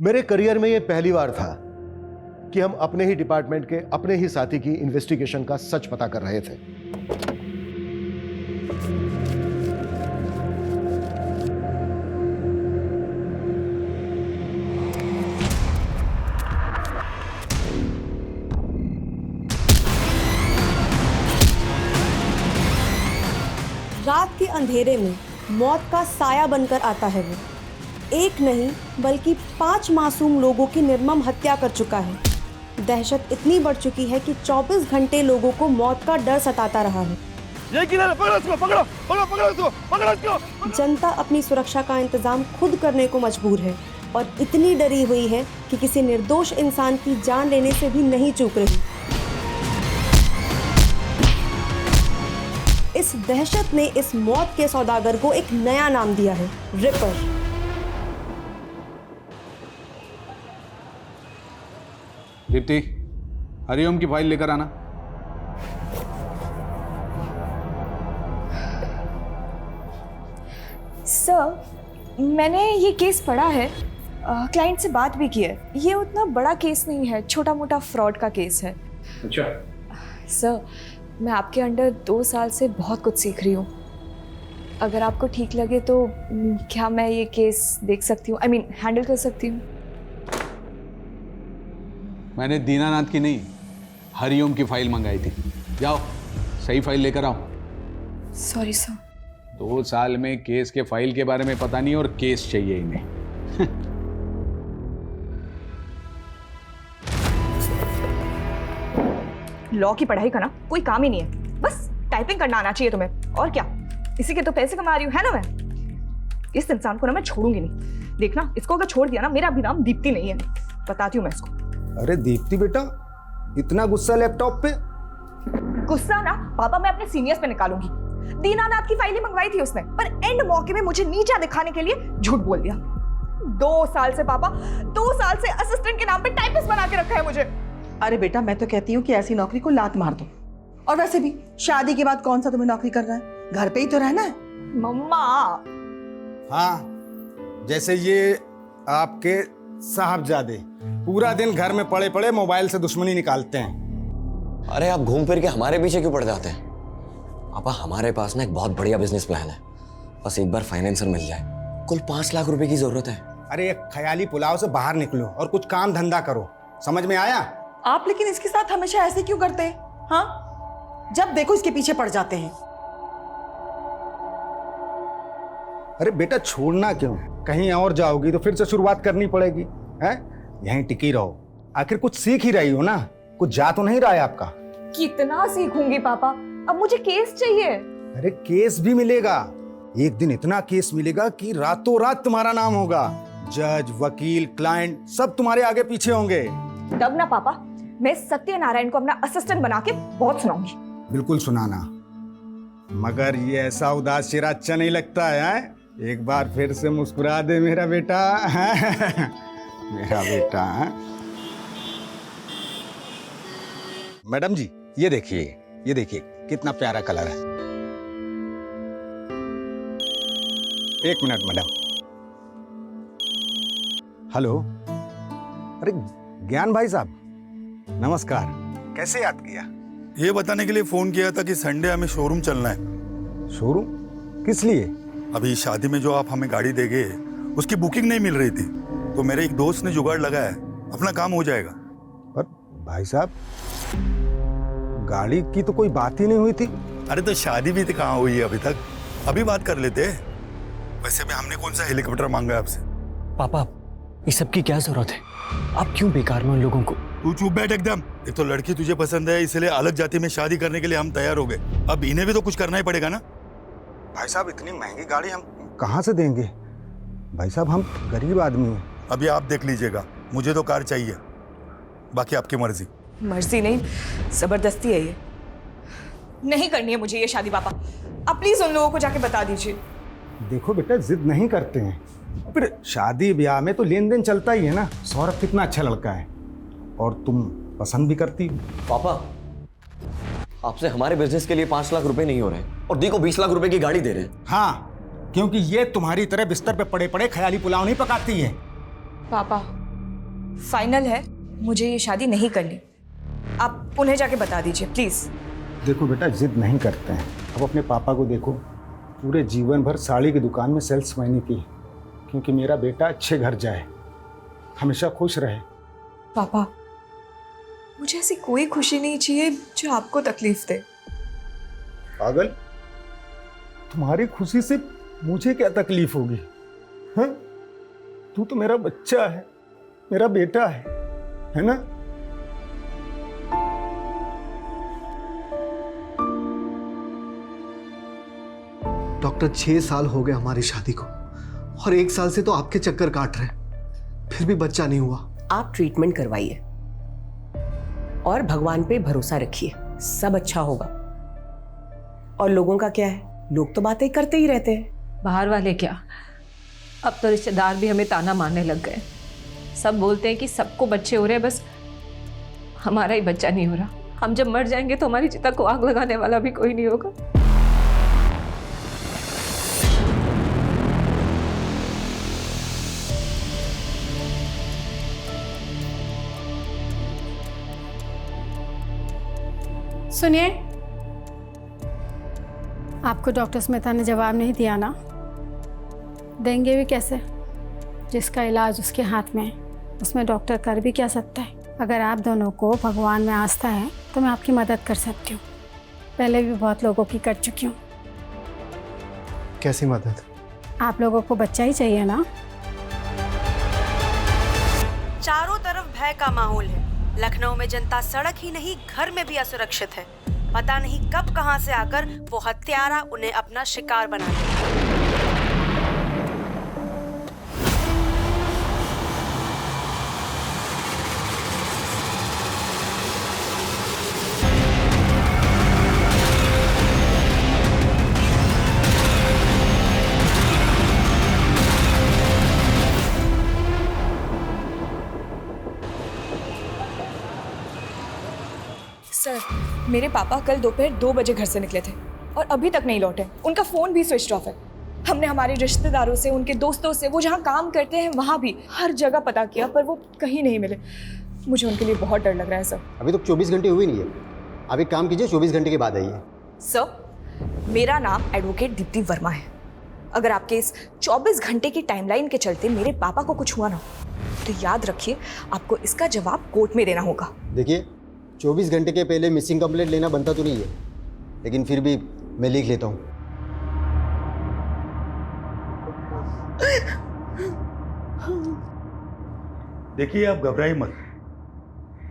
मेरे करियर में यह पहली बार था कि हम अपने ही डिपार्टमेंट के अपने ही साथी की इन्वेस्टिगेशन का सच पता कर रहे थे। रात के अंधेरे में मौत का साया बनकर आता है वो। एक नहीं बल्कि 5 मासूम लोगों की निर्मम हत्या कर चुका है। दहशत इतनी बढ़ चुकी है कि 24 घंटे लोगों को मौत का डर सताता रहा है। ये किधर है? पकड़ो इसको, पकड़ो पकड़ो पकड़ो इसको, पकड़ो इसको। जनता अपनी सुरक्षा का इंतजाम खुद करने को मजबूर है और इतनी डरी हुई है कि किसी निर्दोष इंसान की जान लेने से भी नहीं चूक रही। इस दहशत ने इस मौत के सौदागर को एक नया नाम दिया है, रिपर। दीप्ति, हरिओम की फाइल लेकर आना। सर, मैंने ये केस पढ़ा है, क्लाइंट से बात भी की है। ये उतना बड़ा केस नहीं है, छोटा मोटा फ्रॉड का केस है। अच्छा सर, मैं आपके अंडर 2 साल से बहुत कुछ सीख रही हूँ। अगर आपको ठीक लगे तो क्या मैं ये केस देख सकती हूँ, हैंडल कर सकती हूँ? मैंने दीनानाथ की नहीं, हरिओम की फाइल मंगाई थी। जाओ सही फाइल लेकर आओ। Sorry sir. 2 साल में केस के फाइल के बारे में पता नहीं और केस चाहिए इन्हें। लॉ की पढ़ाई करना कोई काम ही नहीं है, बस टाइपिंग करना आना चाहिए तुम्हें, और क्या। इसी के तो पैसे कमा रही हूँ, है ना। मैं इस इंसान को ना मैं छोड़ूंगी नहीं। देखना, इसको अगर छोड़ दिया ना, मेरा भी नाम दीप्ति नहीं है। बताती हूँ मैं इसको। अरे दीप्ति बेटा, इतना गुस्सा लैपटॉप पे? गुस्सा ना पापा मैं अपने सीनियर्स पे निकालूंगी। दीनानाथ की फाइलें मंगवाई थी उसने, पर एंड मौके में मुझे नीचा दिखाने के लिए झूठ बोल दिया। 2 साल से पापा, 2 साल से असिस्टेंट के नाम पे टाइपिस्ट बना के रखा है मुझे। अरे बेटा, मैं तो कहती हूँ कि ऐसी नौकरी को लात मार दो। और वैसे भी शादी के बाद कौन सा तुम्हें नौकरी करना है? घर पे ही तो रहना है। मम्मा। हाँ, जैसे ये आपके साहबजादे पूरा दिन घर में पड़े पड़े मोबाइल से दुश्मनी निकालते हैं। अरे आप घूम फिर के हमारे पीछे क्यों पड़ जाते हैं? पापा, हमारे पास ना एक बहुत बढ़िया बिजनेस प्लान है, बस एक बार फाइनेंसर मिल जाए। कुल 5 लाख रुपए की जरूरत है। अरे एक ख्याली पुलाव से बाहर निकलो और कुछ काम धंधा करो, समझ में आया? आप लेकिन इसके साथ हमेशा ऐसे क्यों करते हैं? हाँ, जब देखो इसके पीछे पड़ जाते हैं। अरे बेटा, छोड़ना क्यों? कहीं और जाओगी तो फिर से शुरुआत करनी पड़ेगी, हैं? यहीं टिकी रहो, आखिर कुछ सीख ही रही हो ना। कुछ जा तो नहीं रहा है आपका? कितना सीखूंगी पापा, अब मुझे केस चाहिए। अरे केस भी मिलेगा, एक दिन इतना केस मिलेगा कि रातों रात तुम्हारा नाम होगा। जज, वकील, क्लाइंट सब तुम्हारे आगे पीछे होंगे। तब ना पापा, मैं सत्यनारायण को अपना असिस्टेंट बना के बहुत सुनाऊंगी। बिल्कुल सुनाना, मगर ये ऐसा उदास चेहरा अच्छा नहीं लगता है। एक बार फिर से मुस्कुरा दे मेरा बेटा। मेरा बेटा। मैडम जी, ये देखिए कितना प्यारा कलर है। एक मिनट मैडम। हेलो, अरे ज्ञान भाई साहब, नमस्कार। कैसे याद किया? ये बताने के लिए फोन किया था कि संडे हमें शोरूम चलना है। शोरूम? किस लिए? अभी शादी में जो आप हमें गाड़ी देंगे उसकी बुकिंग नहीं मिल रही थी, तो मेरे एक दोस्त ने जुगाड़ लगाया है, अपना काम हो जाएगा। पर भाई साहब, गाड़ी की तो कोई बात ही नहीं हुई थी। अरे तो शादी भी तो कहाँ हुई है अभी तक, अभी बात कर लेते हैं। वैसे भी हमने कौन सा हेलीकॉप्टर मांगा है आपसे? पापा, इस सब की क्या जरूरत है? आप क्यों बेकार में उन लोगों को? तू चुप बैठ एकदम। एक तो लड़की तुझे पसंद है, इसलिए अलग जाति में शादी करने के लिए हम तैयार हो गए। अब इन्हें भी तो कुछ करना ही पड़ेगा ना। भाई साहब, इतनी महंगी गाड़ी हम कहाँ से देंगे? भाई साहब, हम गरीब आदमी हैं। अभी आप देख लीजिएगा, मुझे तो कार चाहिए, बाकी आपकी मर्जी। मर्जी नहीं, जबरदस्ती है ये। नहीं करनी है मुझे ये शादी पापा, आप प्लीज उन लोगों को जाके बता दीजिए। देखो बेटा, जिद नहीं करते हैं, फिर शादी ब्याह में तो लेन देन चलता ही है ना। सौरभ कितना अच्छा लड़का है और तुम पसंद भी करती हो। पापा, आपसे हमारे बिजनेस के लिए 5 लाख रुपए नहीं हो रहे और दी को 20 लाख रुपए की गाड़ी दे रहे हैं। हाँ, क्योंकि ये तुम्हारी तरह बिस्तर पे पड़े पड़े ख्याली पुलाव नहीं पकाती है। पापा, फाइनल है, मुझे ये शादी नहीं करनी। आप उन्हें जाके बता दीजिए प्लीज। देखो बेटा, जिद नहीं करते हैं। अब अपने पापा को देखो, पूरे जीवन भर साड़ी की दुकान में सेल्समैनी की, क्योंकि मेरा बेटा अच्छे घर जाए, हमेशा खुश रहे। पापा, मुझे ऐसी कोई खुशी नहीं चाहिए जो आपको तकलीफ दे। पागल, तुम्हारी खुशी से मुझे क्या तकलीफ होगी? हाँ, तू तो मेरा बच्चा है, मेरा बेटा है ना? डॉक्टर 6 साल हो गए हमारी शादी को और 1 साल से तो आपके चक्कर काट रहे, फिर भी बच्चा नहीं हुआ। आप ट्रीटमेंट करवाइए और भगवान पे भरोसा रखिए, सब अच्छा होगा। और लोगों का क्या है, लोग तो बातें करते ही रहते हैं। बाहर वाले क्या, अब तो रिश्तेदार भी हमें ताना मारने लग गए। सब बोलते हैं कि सबको बच्चे हो रहे हैं, बस हमारा ही बच्चा नहीं हो रहा। हम जब मर जाएंगे तो हमारी चिता को आग लगाने वाला भी कोई नहीं होगा। सुनिए, आपको डॉक्टर स्मिता ने जवाब नहीं दिया ना? देंगे भी कैसे? जिसका इलाज उसके हाथ में है, उसमें डॉक्टर कर भी क्या सकता है? अगर आप दोनों को भगवान में आस्था है तो मैं आपकी मदद कर सकती हूँ। पहले भी बहुत लोगों की कर चुकी हूँ। कैसी मदद? आप लोगों को बच्चा ही चाहिए ना? चारों तरफ भय का माहौल है। लखनऊ में जनता सड़क ही नहीं घर में भी असुरक्षित है। पता नहीं कब कहां से आकर वो हत्यारा उन्हें अपना शिकार बना ले। सर, मेरे पापा कल दोपहर 2 बजे घर से निकले थे और अभी तक नहीं लौटे। उनका फ़ोन भी स्विच ऑफ है। हमने हमारे रिश्तेदारों से, उनके दोस्तों से, वो जहाँ काम करते हैं वहाँ भी हर जगह पता किया, पर वो कहीं नहीं मिले। मुझे उनके लिए बहुत डर लग रहा है सर। अभी तो 24 घंटे हुए नहीं है। आप एक काम कीजिए, 24 घंटे के बाद आइए। सर, मेरा नाम एडवोकेट दीप्ति वर्मा है। अगर आपके इस 24 घंटे की टाइमलाइन के चलते मेरे पापा को कुछ हुआ ना, तो याद रखिए आपको इसका जवाब कोर्ट में देना होगा। देखिए, 24 घंटे के पहले मिसिंग कंप्लेंट लेना बनता तो नहीं है, लेकिन फिर भी मैं लिख लेता हूँ। देखिए, आप घबराइए मत,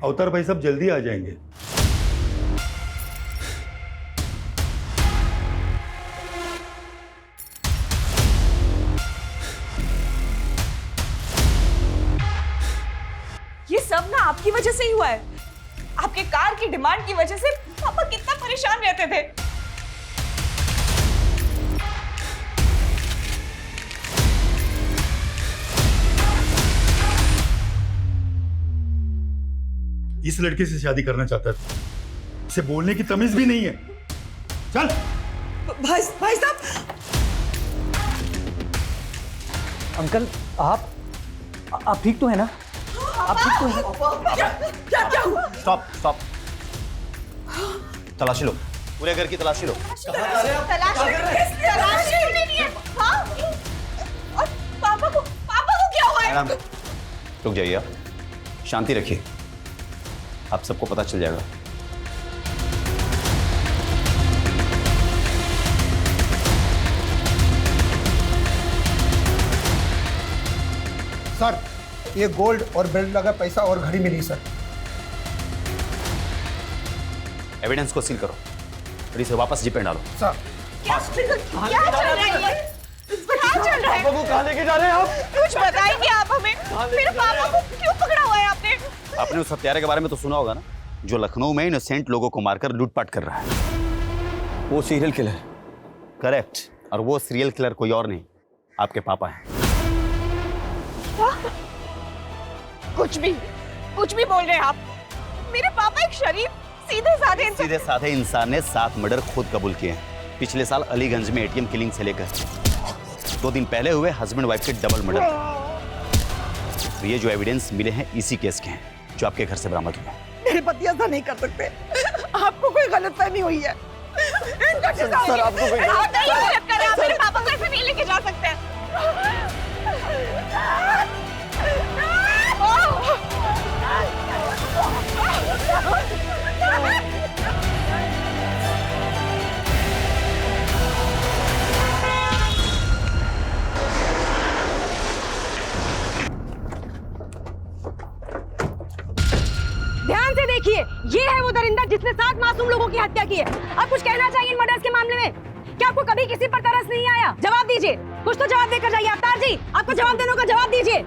अवतार भाई सब जल्दी आ जाएंगे। ये सब ना आपकी वजह से ही हुआ है। आपके कार की डिमांड की वजह से पापा कितना परेशान रहते थे। इस लड़के से शादी करना चाहता था, इसे बोलने की तमीज भी नहीं है। चल भाई साहब। अंकल, आप ठीक तो है ना? आप ठीक तो है? क्या हुआ? स्टॉप। तलाशी लो, पूरे घर की तलाशी लो। और पापा को क्या हुआ है? मैडम, रुक जाइए, आप शांति रखिए, आप सबको पता चल जाएगा। सर, ये गोल्ड और बेल्ट लगा पैसा और घड़ी मिली सर। एविडेंस को सील करो और इसे वापस जीप में डालो। सर, क्या चल रहा है ये? क्या चल रहा है? पापा को कहाँ लेके जा रहे हैं आप? कुछ बताएंगे आप हमें? मेरे पापा को क्यों पकड़ा हुआ है आपने? आपने उस हत्यारे के बारे में तो सुना होगा ना, जो लखनऊ में इनोसेंट लोगों को मारकर लूटपाट कर रहा है। वो सीरियल किलर। करेक्ट, और वो सीरियल किलर कोई और नहीं, आपके पापा हैं। कुछ भी बोल रहे हैं आप। मेरे पापा एक शरीफ सीधे साधे इंसान ने 7 मर्डर खुद कबूल किए हैं। पिछले साल अलीगंज में एटीएम किलिंग से लेकर 2 दिन पहले हुए हस्बैंड वाइफ के डबल मर्डर। तो ये जो एविडेंस मिले हैं इसी केस के हैं जो आपके घर से बरामद हुए। मेरे पति ऐसा नहीं कर सकते। आपको कोई गलतफहमी हुई है। सर आपको कोई गलत कर रहे हैं, मेरे पापा को ऐसे नहीं लेके जा सकते। ध्यान से देखिए, ये है वो दरिंदा जिसने 7 मासूम लोगों की हत्या की है। अब कुछ कहना चाहिए इन मर्डर्स के मामले में? क्या आपको कभी किसी पर तरस नहीं आया? जवाब दीजिए, कुछ तो जवाब देकर जाइए। अवतार जी, आपको जवाब देने का जवाब दीजिए।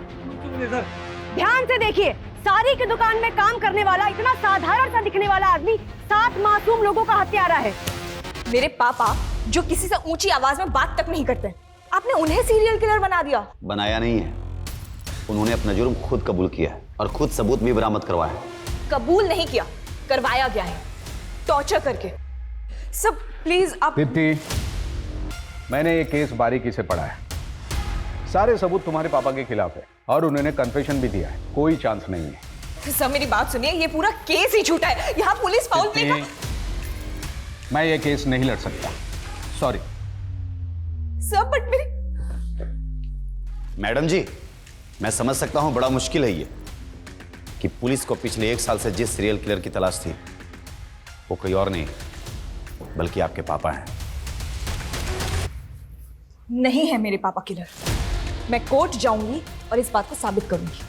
ध्यान से देखिए, सारी की दुकान में काम करने वाला इतना साधारण सा दिखने वाला आदमी 7 मासूम लोगों का हत्यारा है। मेरे पापा जो किसी से ऊंची आवाज में बात तक नहीं करते, आपने उन्हें सीरियल किलर बना दिया। बनाया नहीं है, उन्होंने अपना जुर्म खुद कबूल किया है और खुद सबूत भी बरामद करवाया है। कबूल नहीं किया, करवाया गया है, टॉर्चर करके। सब प्लीज आप। दीप्ति, मैंने ये केस बारीकी से पढ़ा है। सारे सबूत तुम्हारे पापा के खिलाफ है और उन्होंने कन्फेशन भी दिया है। कोई चांस नहीं है। सब मेरी बात सुनिए, ये पूरा केस ही झूठा है। यहाँ पुलिस फाउल प्ले का। मैं ये केस नहीं लड़ सकता, सॉरी। सब बट मेरी। मैडम जी, मैं समझ सकता हूं बड़ा मुश्किल है ये कि पुलिस को पिछले 1 साल से जिस सीरियल किलर की तलाश थी वो कोई और नहीं बल्कि आपके पापा हैं। नहीं है मेरे पापा किलर। मैं कोर्ट जाऊंगी और इस बात को साबित करूंगी,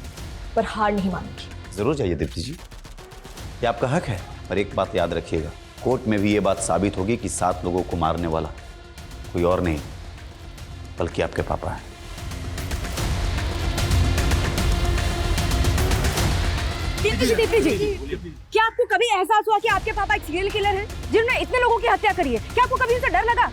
पर हार नहीं मानूंगी। जरूर जाइए दीप्ति जी, ये आपका हक है। पर एक बात याद रखिएगा, कोर्ट में भी ये बात साबित होगी कि 7 लोगों को मारने वाला कोई और नहीं बल्कि आपके पापा हैं। दीप्ति जी, क्या आपको कभी एहसास हुआ कि आपके पापा एक सीरियल किलर हैं जिन्होंने इतने लोगों की हत्या करी है? क्या आपको कभी उनसे डर लगा?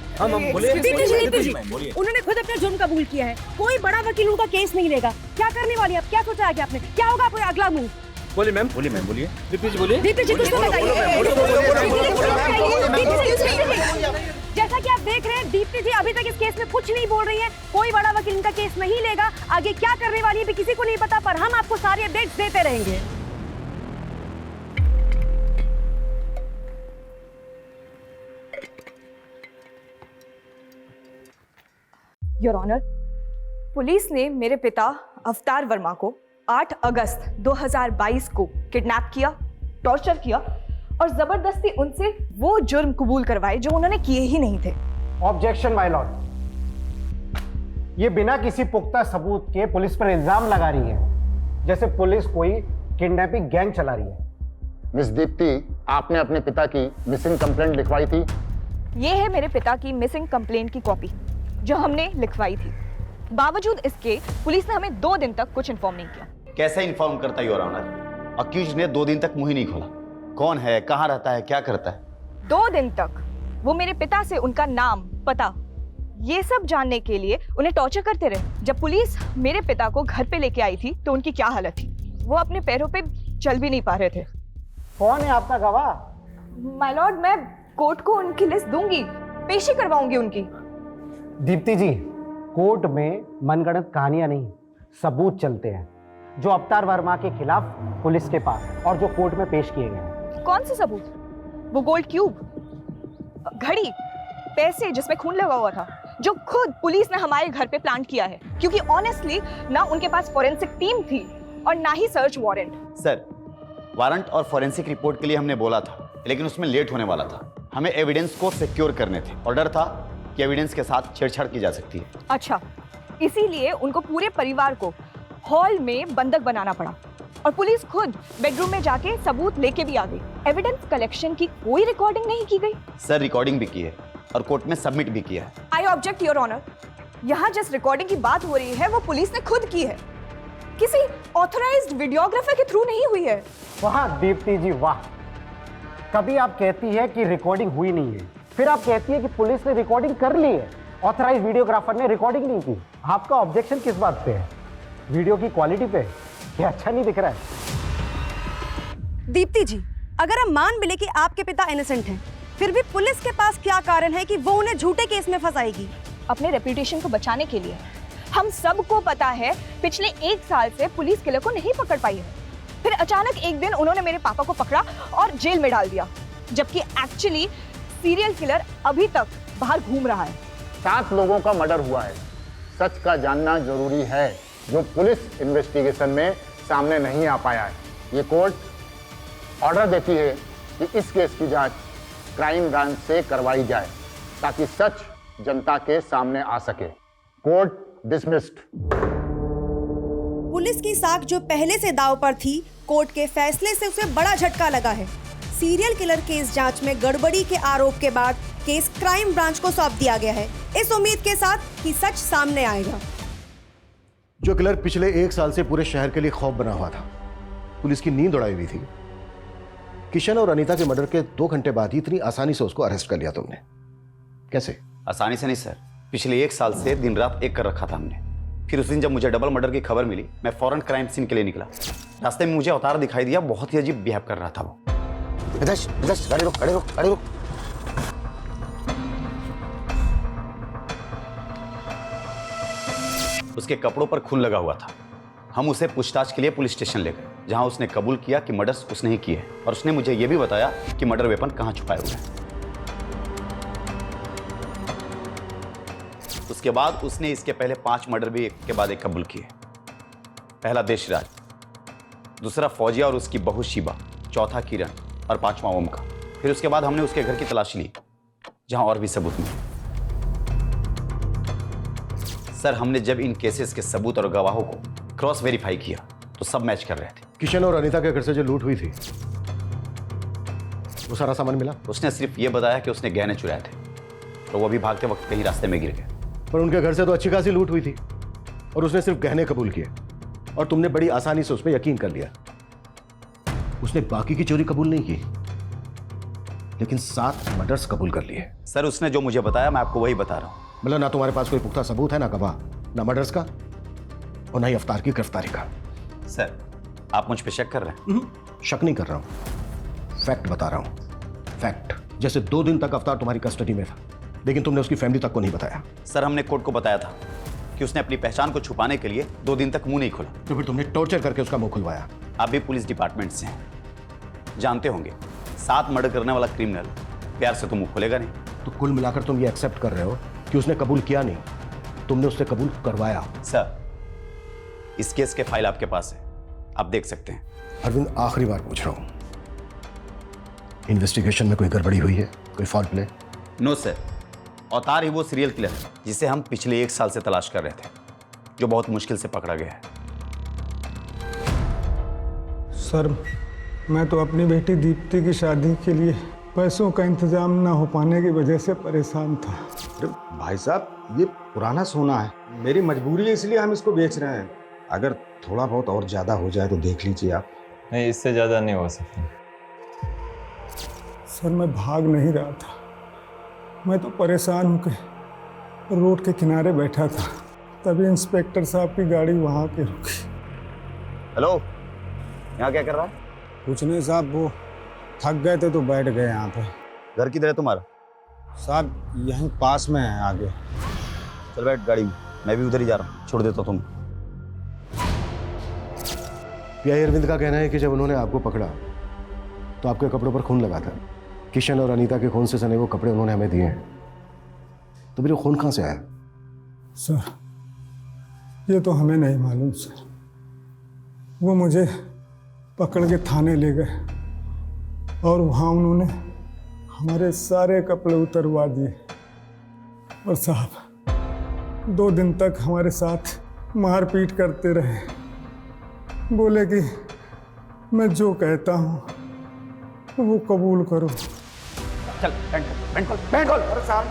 दीप्ति जी, उन्होंने खुद अपना जुर्म कबूल किया है। कोई बड़ा वकील उनका केस नहीं लेगा। क्या करने वाली आप? क्या सोचा है कि आपने? क्या होगा आपका अगला मूव? बोलिए मैम, बोलिए। दीप्ति जी बोलिए। दीप्ति जी कुछ तो बताइए। जैसा कि आप देख रहे हैं, दीप्ति जी अभी तक इस केस में कुछ नहीं बोल रही हैं। कोई बड़ा वकील इनका केस नहीं लेगा। आगे क्या करने वाली है भी किसी को नहीं पता, पर हम आपको सारी अपडेट्स देते रहेंगे। योर ऑनर, पुलिस ने मेरे पिता अवतार वर्मा को 8 अगस्त 2022 को किडनैप किया, टॉर्चर किया और जबरदस्ती उनसे वो जुर्म कबूल करवाए जो उन्होंने किए ही नहीं थे। ऑब्जेक्शन माय लॉर्ड, ये बिना किसी पुख्ता सबूत के पुलिस पर इल्जाम लगा रही है, जैसे पुलिस कोई किडनैपिंग गैंग चला रही है। मिस दीप्ति, आपने अपने पिता की मिसिंग कंप्लेंट लिखवाई थी? ये है मेरे पिता की मिसिंग कंप्लेंट की कॉपी जो हमने लिखवाई थी। बावजूद इसके पुलिस ने हमें 2 दिन तक कुछ इन्फॉर्म नहीं किया। कैसे इन्फॉर्म करता योर ऑनर? अक्यूज ने 2 दिन तक मुंह ही नहीं खोला। कौन है, कहाँ रहता है, क्या करता है? 2 दिन तक वो मेरे पिता से उनका नाम, पता, ये सब जानने के लिए उन्हें टॉर्चर करते रहे। जब पुलिस मेरे पिता को घर पे लेके आई थी तो उनकी क्या हालत थी? वो अपने पैरों पे चल भी नहीं पा रहे थे। कौन है आपका गवाह? माय लॉर्ड, मैं कोर्ट को उनकी लिस्ट दूंगी, पेशी करवाऊंगी उनकी। दीप्ति जी, कोर्ट में मनगढ़ंत कहानियां नहीं, सबूत चलते हैं जो अवतार वर्मा के खिलाफ पुलिस के पास है और जो कोर्ट में पेश किए गए हैं। कौन से सबूत? वो गोल्ड क्यूब, घड़ी, पैसे जिसमें खून लगा हुआ था, जो खुद पुलिस ने हमारे घर पे प्लांट किया है, क्योंकि ऑनेस्टली ना उनके पास फॉरेंसिक टीम थी और ना ही सर्च वारंट। सर, वारंट और फॉरेंसिक रिपोर्ट के लिए हमने बोला था, लेकिन उसमें लेट होने वाला था। हमें एविडेंस को सिक्योर करने थे और डर था कि एविडेंस के साथ छेड़छाड़ की जा सकती है। अच्छा, इसीलिए उनको पूरे परिवार को हॉल में बंधक बनाना पड़ा और पुलिस खुद बेडरूम में जाके सबूत लेके भी आ गई। एविडेंस कलेक्शन की कोई रिकॉर्डिंग नहीं की गई। सर, रिकॉर्डिंग भी की है और कोर्ट में सबमिट भी किया है। आई ऑब्जेक्ट योर ऑनर, यहाँ जिस रिकॉर्डिंग की बात हो रही है वो पुलिस ने खुद की है, किसी ऑथराइज्ड वीडियोग्राफर के थ्रू नहीं हुई है। वाह दीप्ति जी वाह, कभी आप कहती है कि रिकॉर्डिंग हुई नहीं है, फिर आप कहती है कि पुलिस ने रिकॉर्डिंग कर ली है, ऑथराइज वीडियोग्राफर ने रिकॉर्डिंग नहीं की। आपका ऑब्जेक्शन किस बात पे है? वीडियो की क्वालिटी पे? ये अच्छा नहीं दिख रहा है। दीप्ति जी, अगर हम मान भी ले कि आपके पिता इनोसेंट हैं, फिर भी पुलिस के पास क्या कारण है कि वो उन्हें झूठे केस में फंसाएगी? अपने रेपुटेशन को बचाने के लिए हम सबको पता है पिछले 1 साल से पुलिस किलर को नहीं पकड़ पाई है। फिर अचानक एक दिन उन्होंने मेरे पापा को पकड़ा और जेल में डाल दिया, जबकि एक्चुअली सीरियल किलर अभी तक बाहर घूम रहा है। 7 लोगों का मर्डर हुआ है। सच का जानना जरूरी है, जो पुलिस इन्वेस्टिगेशन में सामने नहीं आ पाया है। ये कोर्ट ऑर्डर देती है कि इस केस की जांच क्राइम ब्रांच से करवाई जाए, ताकि सच जनता के सामने आ सके। Court dismissed. पुलिस की साख जो पहले से दांव पर थी, कोर्ट के फैसले से उसे बड़ा झटका लगा है। सीरियल किलर केस जांच में गड़बड़ी के आरोप के बाद केस क्राइम ब्रांच को सौंप दिया गया है, इस उम्मीद के साथ कि सच सामने आएगा। जो किलर पिछले 1 साल से पूरे शहर के लिए खौफ बना हुआ था, पुलिस की नींद उड़ाई हुई थी, किशन और अनीता के मर्डर के 2 घंटे बाद ही इतनी आसानी से उसको अरेस्ट कर लिया तुमने। कैसे? आसानी से नहीं सर, पिछले 1 साल से दिन रात एक कर रखा था हमने। फिर उस दिन जब मुझे डबल मर्डर की खबर मिली, मैं फौरन क्राइम सीन के लिए निकला। रास्ते में मुझे अवतार दिखाई दिया, बहुत ही अजीब बिहेव कर रहा था वो। गाड़ी रोक, गाड़ी रोक, गाड़ी रोक। उसके कपड़ों पर खून लगा हुआ था। हम उसे पूछताछ के लिए पुलिस स्टेशन ले गए, जहां उसने कबूल किया कि मर्डर्स उसने ही किए, और उसने मुझे यह भी बताया कि मर्डर वेपन कहां छुपाए हुए हैं। उसके बाद उसने इसके पहले 5 मर्डर भी एक के बाद एक कबूल किए। पहला देशराज, दूसरा फौजिया और उसकी बहू शिबा, चौथा किरण और 5वां ओमका। फिर उसके बाद हमने उसके घर की तलाशी ली, जहां और भी सबूत मिले। सर, हमने जब इन केसेस के सबूत और गवाहों को क्रॉस वेरीफाई किया तो सब मैच कर रहे थे। किशन और अनीता के घर से जो लूट हुई थी, वो सारा सामान मिला? उसने सिर्फ ये बताया कि उसने गहने चुराए थे, तो वो भी भागते वक्त कहीं रास्ते में गिर गए। पर उनके घर से तो अच्छी खासी लूट हुई थी, और उसने सिर्फ गहने कबूल किए, और तुमने बड़ी आसानी से उस पर यकीन कर लिया। उसने बाकी की चोरी कबूल नहीं की, लेकिन 7 मर्डर्स कबूल कर लिए। सर, उसने जो मुझे बताया मैं आपको वही बता रहा हूं। मतलब ना तुम्हारे पास कोई पुख्ता सबूत है, ना गवाह, ना मर्डर्स का, और ना ही अवतार की गिरफ्तारी का। सर, आप मुझ पे शक कर रहे हैं? शक नहीं कर रहा हूं, फैक्ट बता रहा हूं। फैक्ट। जैसे 2 दिन तक अवतार तुम्हारी कस्टडी में था, लेकिन तुमने उसकी फैमिली तक को नहीं बताया। सर, हमने कोर्ट को बताया था कि उसने अपनी पहचान को छुपाने के लिए 2 दिन तक मुंह नहीं खोला। तो फिर तुमने टॉर्चर करके उसका मुंह खुलवाया। आप भी पुलिस डिपार्टमेंट से हैं, जानते होंगे 7 मर्डर करने वाला क्रिमिनल प्यार से तो मुंह खोलेगा नहीं। तो कुल मिलाकर तुम ये एक्सेप्ट कर रहे हो कि उसने कबूल किया नहीं, तुमने उससे कबूल करवाया। सर, इस केस के फाइल आपके पास है, आप देख सकते हैं। अरविंद, आखिरी बार पूछ रहा हूं, इन्वेस्टिगेशन में कोई गड़बड़ी हुई है, कोई फॉल्ट प्ले? नो सर, अवतार ही वो सीरियल किलर है जिसे हम पिछले 1 साल से तलाश कर रहे थे, जो बहुत मुश्किल से पकड़ा गया है। सर, मैं तो अपनी बेटी दीप्ति की शादी के लिए पैसों का इंतजाम ना हो पाने की वजह से परेशान था। अरे भाई साहब, ये पुराना सोना है, मेरी मजबूरी है, इसलिए हम इसको बेच रहे हैं। अगर थोड़ा बहुत और ज्यादा हो जाए तो देख लीजिए आप। नहीं, इससे ज्यादा नहीं हो सकता। सर, मैं भाग नहीं रहा था, मैं तो परेशान होकर रोड के किनारे बैठा था, तभी इंस्पेक्टर साहब की गाड़ी वहाँ पे रुकी। हेलो, यहाँ क्या कर रहा है? कुछ नहीं साहब, वो थक गए थे तो बैठ गए यहाँ पे। घर किधर है तुम्हारा? साहब, यहीं पास में है आगे। चल बैठ गाड़ी में, मैं भी उधर ही जा रहा हूँ, छोड़ देता हूँ तुम। पीआई अरविंद का कहना है कि जब उन्होंने आपको पकड़ा तो आपके कपड़ों पर खून लगा था। किशन और अनीता के खून से सने वो कपड़े उन्होंने हमें दिए हैं, तो फिर वो खून कहाँ से आया? सर, ये तो हमें नहीं मालूम सर। वो मुझे पकड़ के थाने ले गए और वहाँ उन्होंने हमारे सारे कपड़े उतरवा दिए, और साहब 2 दिन तक हमारे साथ मारपीट करते रहे। बोले कि मैं जो कहता हूँ वो कबूल करो। चल, पैंट खोल। अरे साहब,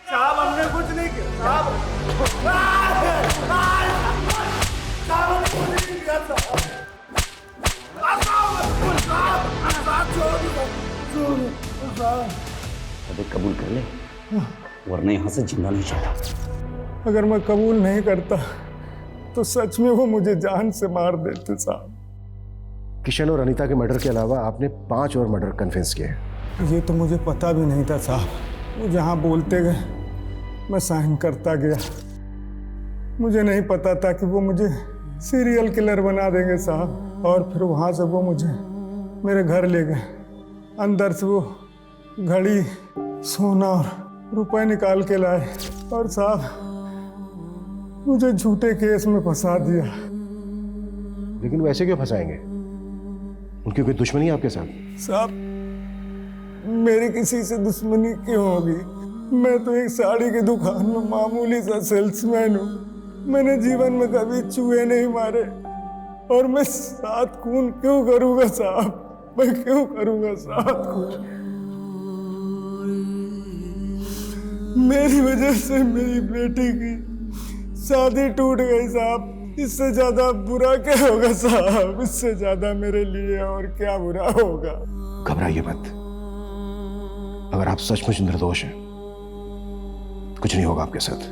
साहब, हमने कुछ नहीं किया साहब। अबे कबूल कर ले, वरना यहाँ से जिंदा नहीं जाता। अगर मैं कबूल नहीं करता तो सच में वो मुझे जान से मार देते साहब। किशन और अनीता के मर्डर के अलावा आपने 5 और मर्डर कन्फेस किए। ये तो मुझे पता भी नहीं था साहब। वो जहाँ बोलते गए मैं साइन करता गया। मुझे नहीं पता था कि वो मुझे सीरियल किलर बना देंगे साहब। और फिर वहाँ से वो मुझे मेरे घर ले गए। अंदर से वो घड़ी, सोना और रुपए निकाल के लाए और साहब मुझे झूठे केस में फंसा दिया। लेकिन वैसे क्यों फंसाएंगे? उनकी कोई दुश्मनी है आपके साथ? साहब मेरी किसी से दुश्मनी क्यों होगी? मैं तो एक साड़ी की दुकान में मामूली सा सेल्समैन हूँ। मैंने जीवन में कभी चूहे नहीं मारे और मैं 7 खून क्यों करूँगा साहब? मैं क्यों करूँगा 7 खून? मेरी वजह से मेरी बेटी की शादी टूट गई साहब। इससे ज्यादा बुरा क्या होगा साहब? इससे ज्यादा मेरे लिए और क्या बुरा होगा? घबराइए मत। अगर आप सचमुच निर्दोष हैं, कुछ नहीं होगा आपके साथ।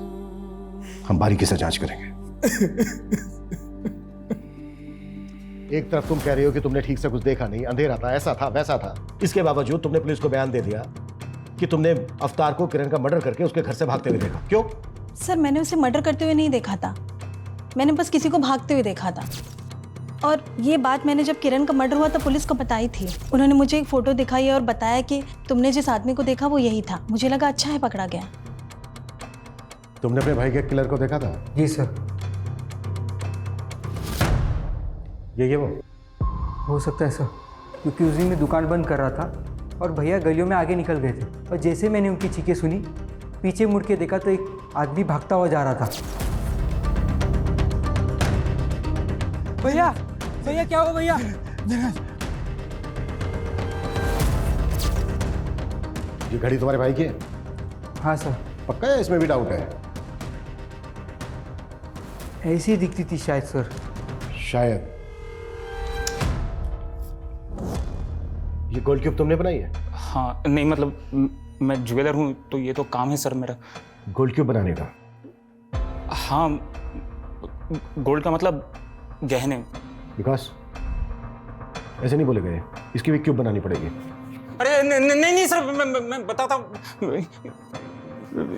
हम बारीकी से जांच करेंगे। एक तरफ तुम कह रही हो कि तुमने ठीक से कुछ देखा नहीं, अंधेरा था, ऐसा था, वैसा था। इसके बावजूद तुमने पुलिस को बयान दे दिया कि तुमने अवतार को किरण का मर्डर करके उसके घर से भागते हुए देखा। क्यों? सर मैंने उसे मर्डर करते हुए नहीं देखा था, मैंने बस किसी को भागते हुए देखा था। और ये बात मैंने जब किरण का मर्डर हुआ तो पुलिस को बताई थी। उन्होंने मुझे एक फ़ोटो दिखाई और बताया कि तुमने जिस आदमी को देखा वो यही था। मुझे लगा अच्छा है पकड़ा गया। तुमने अपने भाई के किलर को देखा था? जी सर। ये वो हो सकता है सर, क्योंकि उस दिन मैं दुकान बंद कर रहा था और भैया गलियों में आगे निकल गए थे और जैसे मैंने उनकी चीखें सुनी, पीछे मुड़ के देखा तो एक आदमी भागता हुआ जा रहा था। भैया भैया क्या हुआ भैया? ये घड़ी तुम्हारे भाई की है? हाँ सर। पक्का है? इसमें भी डाउट है? ऐसी दिखती थी शायद सर। शायद। ये गोल्ड क्यूब तुमने बनाई है? हाँ नहीं मतलब मैं ज्वेलर हूँ तो ये तो काम है सर मेरा। गोल्ड क्यूब बनाने का? हाँ गोल्ड का मतलब गहने। विकास ऐसे नहीं बोले गए, इसकी भी क्यूब बनानी पड़ेगी। अरे नहीं सर, मैं बताता हूँ।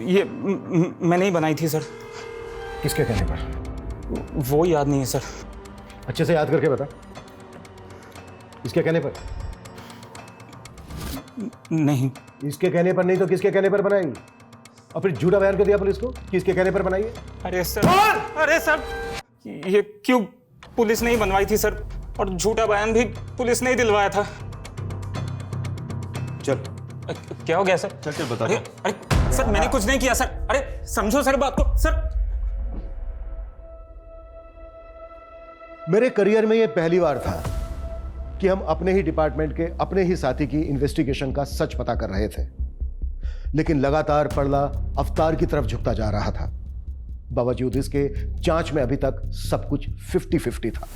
ये मैं नहीं बनाई थी सर। किसके कहने पर? वो याद नहीं है सर। अच्छे से याद करके बता। इसके कहने पर? नहीं। इसके कहने पर नहीं तो किसके कहने पर बनाई? और फिर झूठा बयान क्यों दिया पुलिस को कि इसके कहने पर बनाई है? अरे सर ये क्यों पुलिस ने ही बनवाई थी सर, और झूठा बयान भी पुलिस ने ही दिलवाया था। चल। क्या हो गया सर? चल बता। अरे सर मैंने कुछ नहीं किया सर। अरे समझो सर बात को। सर मेरे करियर में यह पहली बार था कि हम अपने ही डिपार्टमेंट के अपने ही साथी की इन्वेस्टिगेशन का सच पता कर रहे थे, लेकिन लगातार पड़ला अवतार की तरफ झुकता जा रहा था। बावजूद इसके जांच में अभी तक सब कुछ 50-50 था।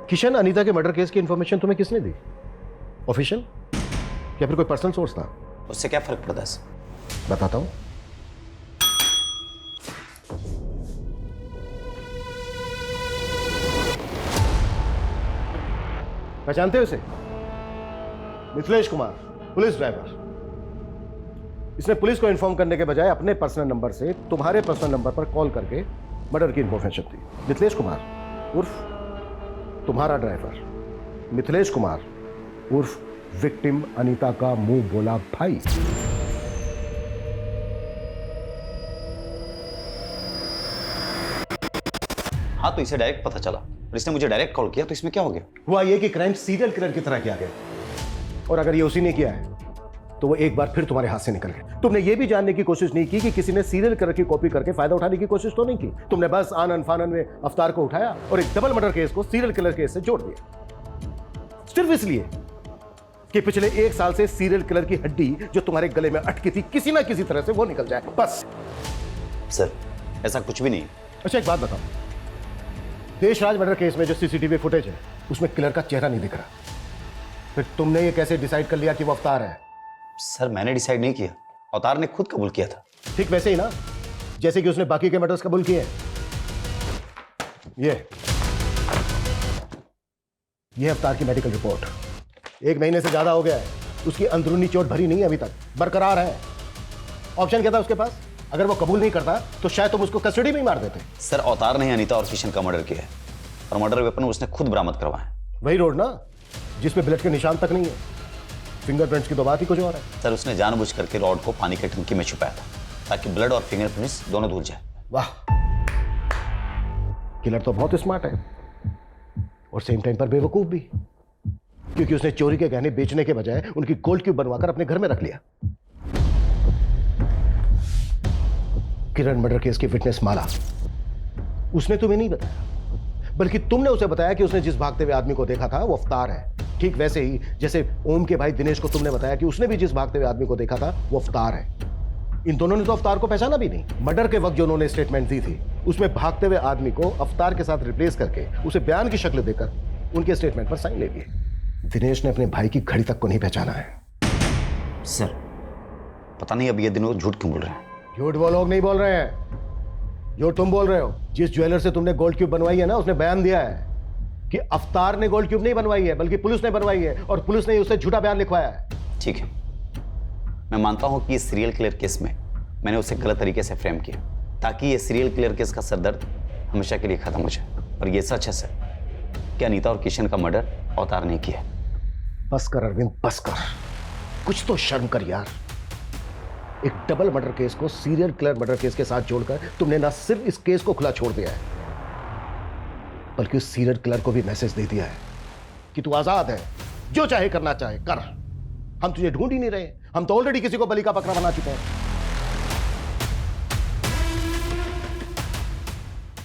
किशन, अनीता के मर्डर केस की इंफॉर्मेशन तुम्हें किसने दी? ऑफिशियल या फिर कोई पर्सनल सोर्स था? उससे क्या फर्क पड़ता है? बताता हूं। पहचानते हो इसे? Mithilesh Kumar, police driver. इसने पुलिस को इन्फॉर्म करने के बजाय अपने पर्सनल नंबर से तुम्हारे पर्सनल नंबर पर कॉल करके मर्डर की इन्फॉर्मेशन दी। मिथिलेश कुमार उर्फ तुम्हारा ड्राइवर, मिथिलेश कुमार उर्फ विक्टिम अनीता का मुंह बोला भाई। हाँ तो इसे डायरेक्ट पता चला और इसने मुझे डायरेक्ट कॉल किया, तो इसमें क्या हो गया? हुआ ये कि क्राइम सीरियल किलर की तरह किया गया, और अगर ये उसी ने किया है तो वो एक बार फिर तुम्हारे हाथ से निकल गया। तुमने ये भी जानने की कोशिश नहीं की कि किसी ने सीरियल किलर की कॉपी करके फायदा उठाने की कोशिश तो नहीं की। तुमने बस आनन फानन में अवतार को उठाया और एक डबल मर्डर केस को सीरियल किलर केस से जोड़ दिया, सिर्फ इसलिए कि पिछले 1 साल से सीरियल किलर की हड्डी जो तुम्हारे गले में अटकी थी किसी ना किसी तरह से वो निकल जाए, बस। सर ऐसा कुछ भी नहीं। अच्छा एक बात बताओ, देशराज मर्डर केस में जो सीसीटीवी फुटेज है उसमें किलर का चेहरा नहीं दिख रहा, फिर तुमने ये कैसे डिसाइड कर लिया कि वो अवतार है? सर मैंने डिसाइड नहीं किया, अवतार ने खुद कबूल किया था। ठीक वैसे ही ना जैसे कि उसने बाकी के मर्डर्स कबूल किए। ये यह अवतार की मेडिकल रिपोर्ट 1 महीने से ज्यादा हो गया है, उसकी अंदरूनी चोट भरी नहीं है, अभी तक बरकरार है। ऑप्शन क्या था उसके पास? अगर वो कबूल नहीं करता तो शायद तुम उसको कस्टडी में ही मार देते। सर अवतार ने अनीता और किशन का मर्डर किया है और मर्डर वेपन उसने खुद बरामद करवाया। वही रोड ना जिसमें ब्लड के निशान तक नहीं है। फिंगरप्रिंट्स की तो बात ही कुछ और है। सर उसने जानबूझ करके रॉड को पानी की टंकी में छुपाया था ताकि ब्लड और फिंगरप्रिंट्स दोनों धुल जाए। वाह, किलर तो बहुत स्मार्ट है और सेम टाइम पर बेवकूफ भी, क्योंकि उसने चोरी के गहने बेचने के बजाय उनकी गोल्ड क्यूब बनवाकर अपने घर में रख लिया। किरण मर्डर केस की विटनेस माला, उसने तुम्हें नहीं बताया, बल्कि तुमने उसे बताया कि उसने जिस भागते हुए आदमी को देखा था वो अवतार है। ठीक वैसे ही जैसे ओम के भाई दिनेश को तुमने बताया कि उसने भी जिस भागते हुए आदमी को देखा था वो अवतार है। इन दोनों ने तो अवतार को पहचाना भी नहीं। मर्डर के वक्त जो उन्होंने स्टेटमेंट दी थी उसमें भागते हुए आदमी को अवतार के साथ रिप्लेस करके उसे बयान की शक्ल देकर उनके स्टेटमेंट पर साइन ले लिए। दिनेश ने अपने भाई की घड़ी तक को नहीं पहचाना है। सर पता नहीं अब ये दिनों झूठ क्यों बोल रहे हैं। झूठ वो लोग नहीं बोल रहे हैं जो तुम बोल रहे हो। जिस ज्वेलर से तुमने गोल्ड क्यूब बनवाई है ना, उसने बयान दिया है कि अवतार ने गोल्ड क्यूब नहीं बनवाई है बल्कि पुलिस ने बनवाई है और पुलिस ने उससे झूठा बयान लिखवाया है। ठीक है, मैं मानता हूं कि इस सीरियल किलर केस में मैंने उसे गलत तरीके से फ्रेम किया ताकि ये सीरियल किलर केस का सरदर्द हमेशा के लिए खत्म हो जाए। पर यह सच है सर कि अनीता और किशन का मर्डर अवतार ने किया। बस कर अरविंद, बस कर, कुछ तो शर्म कर यार। एक डबल मर्डर केस को सीरियल किलर मर्डर केस के साथ जोड़कर तुमने ना सिर्फ इस केस को खुला छोड़ दिया है बल्कि उस सीरियल किलर को भी मैसेज दे दिया है कि तू आजाद है, जो चाहे करना चाहे कर। हम तुझे ढूंढ ही नहीं रहे, हम तो ऑलरेडी किसी को बलि का बकरा बना चुके हैं।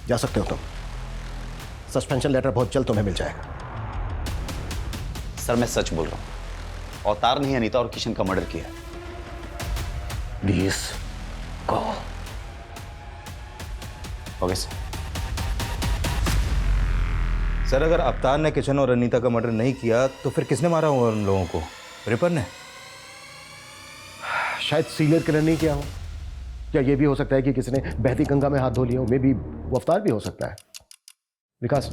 जा सकते हो तुम, सस्पेंशन लेटर बहुत जल्द तुम्हें मिल जाएगा। सर मैं सच बोल रहा हूं, अवतार ने ही अनीता और किशन का मर्डर किया है। Please go. Okay sir. Sir अगर अवतार ने किशन और अनीता का मर्डर नहीं किया तो फिर किसने मारा होगा उन लोगों को? रिपर ने? शायद सीरियल किलर नहीं किया हो, या ये भी हो सकता है कि किसी ने बहती गंगा में हाथ धो लिया हो। मे बी वो अवतार भी हो सकता है। विकास,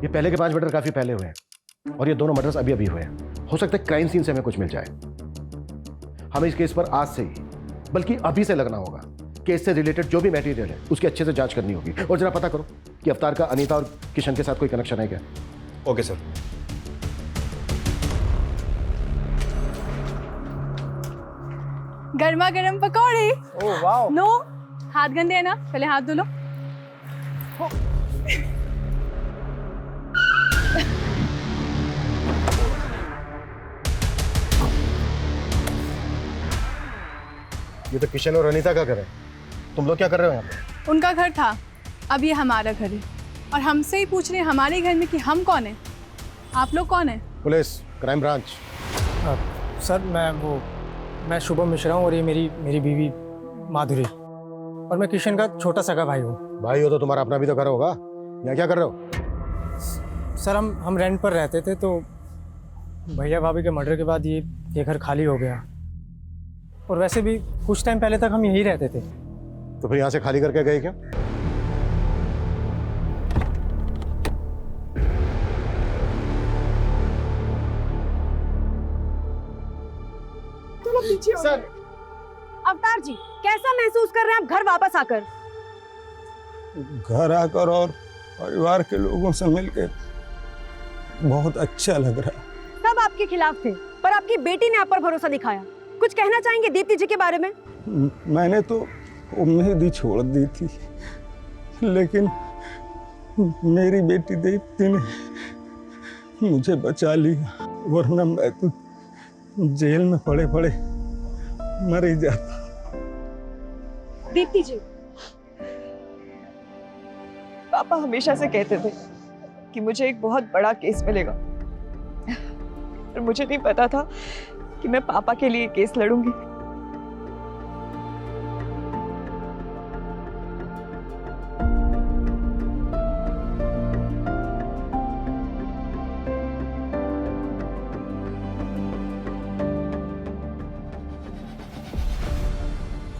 ये पहले के 5 मर्डर काफी पहले हुए हैं और ये दोनों मर्डर्स अभी अभी हुए हैं। हो सकता है क्राइम सीन से हमें कुछ मिल जाए। हमें इस केस पर आज से ही बल्कि अभी से लगना होगा। केस से रिलेटेड जो भी मटेरियल है उसकी अच्छे से जांच करनी होगी और जरा पता करो कि अवतार का अनीता और किशन के साथ कोई कनेक्शन है क्या। Okay sir. गर्मा गर्म पकौड़े। ओह वाह। नो, हाथ गंदे है ना, पहले हाथ धो लो। ये तो किशन और अनीता का घर है, तुम लोग क्या कर रहे हो यहाँ पे? उनका घर था, अब ये हमारा घर है और हमसे ही पूछ रहे हैं हमारे घर में कि हम कौन है। आप लोग कौन है? Police, crime branch. सर मैं शुभम मिश्रा हूँ और ये मेरी बीवी माधुरी, और मैं किशन का छोटा सगा भाई हूँ। भाई हो तो तुम्हारा अपना भी तो घर होगा, यहाँ क्या कर रहे हो? सर हम रेंट पर रहते थे तो भैया भाभी के मर्डर के बाद ये घर खाली हो गया, और वैसे भी कुछ टाइम पहले तक हम यहीं रहते थे। तो फिर यहाँ से खाली करके गए क्या? सर, अवतार जी कैसा महसूस कर रहे हैं आप घर वापस आकर? घर आकर और परिवार के लोगों से मिलकर बहुत अच्छा लग रहा है। सब आपके खिलाफ थे पर आपकी बेटी ने आप पर भरोसा दिखाया। कुछ कहना चाहेंगे दीप्ति जी के बारे में? मैंने तो उम्मीद ही छोड़ दी थी, लेकिन मेरी बेटी दीप्ति ने मुझे बचा लिया, वरना मैं तो जेल में पड़े पड़े मर ही जाता। दीप्ति जी, पापा हमेशा से कहते थे कि मुझे एक बहुत बड़ा केस मिलेगा, पर मुझे नहीं पता था कि मैं पापा के लिए केस लड़ूंगी।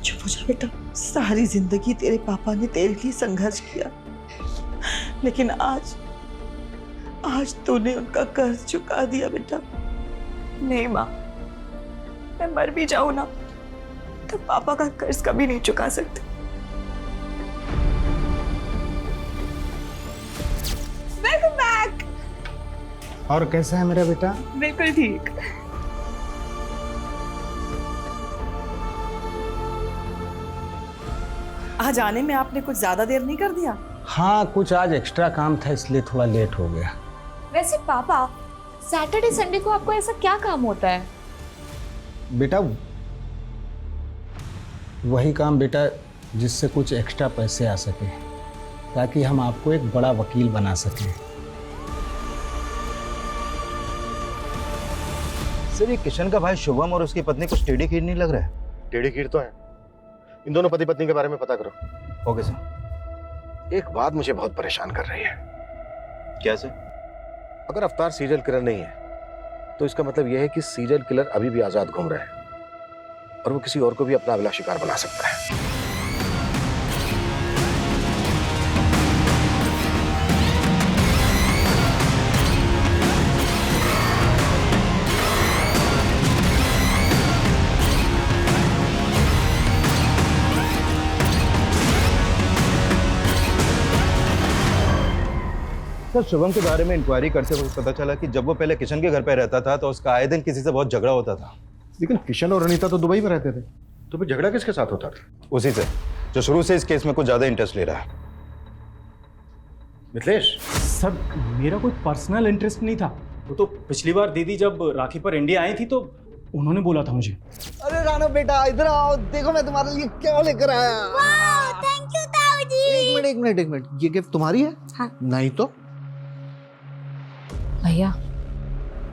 चुप हो जा बेटा, सारी जिंदगी तेरे पापा ने तेरे लिए संघर्ष किया, लेकिन आज आज तूने उनका कर्ज चुका दिया बेटा। नहीं माँ, मैं मर भी जाऊं ना तो पापा का कर्ज कभी नहीं चुका सकते। Welcome back. और कैसा है मेरा बेटा? बिल्कुल ठीक। आज आने में आपने कुछ ज्यादा देर नहीं कर दिया? हाँ, कुछ आज एक्स्ट्रा काम था इसलिए थोड़ा लेट हो गया। वैसे पापा, सैटरडे संडे को आपको ऐसा क्या काम होता है? बेटा वही काम बेटा जिससे कुछ एक्स्ट्रा पैसे आ सके, ताकि हम आपको एक बड़ा वकील बना सकें। सर, ये किशन का भाई शुभम और उसकी पत्नी कुछ टेढ़ी खीर नहीं लग रहा है? टेढ़ी खीर तो है। इन दोनों पति पत्नी के बारे में पता करो। Okay sir. एक बात मुझे बहुत परेशान कर रही है। क्या सर? अगर अवतार सीरियल किलर नहीं है तो इसका मतलब यह है कि सीरियल किलर अभी भी आजाद घूम रहा है और वो किसी और को भी अपना अगला शिकार बना सकता है। सर, शुभम के बारे में इंक्वायरी करते वक्त पता चला कि जब वो पहले किशन के घर पे रहता था तो उसका आए दिन किसी से बहुत झगड़ा होता था। लेकिन किशन और अनीता तो दुबई में रहते थे, तो फिर झगड़ा किसके साथ होता था? उसी से, जो शुरू से इस केस में कुछ ज्यादा इंटरेस्ट ले रहा है। मिथिलेश सर, मेरा कोई पर्सनल इंटरेस्ट नहीं था। वो तो पिछली बार दीदी जब राखी पर इंडिया आई थी तो उन्होंने बोला था मुझे। अरे राणा बेटा इधर आओ, देखो मैं तुम्हारे लिए क्या लेकर आया। थैंक यू ताऊ जी। एक मिनट, ये गिफ्ट तुम्हारी है? हाँ। नहीं तो भैया,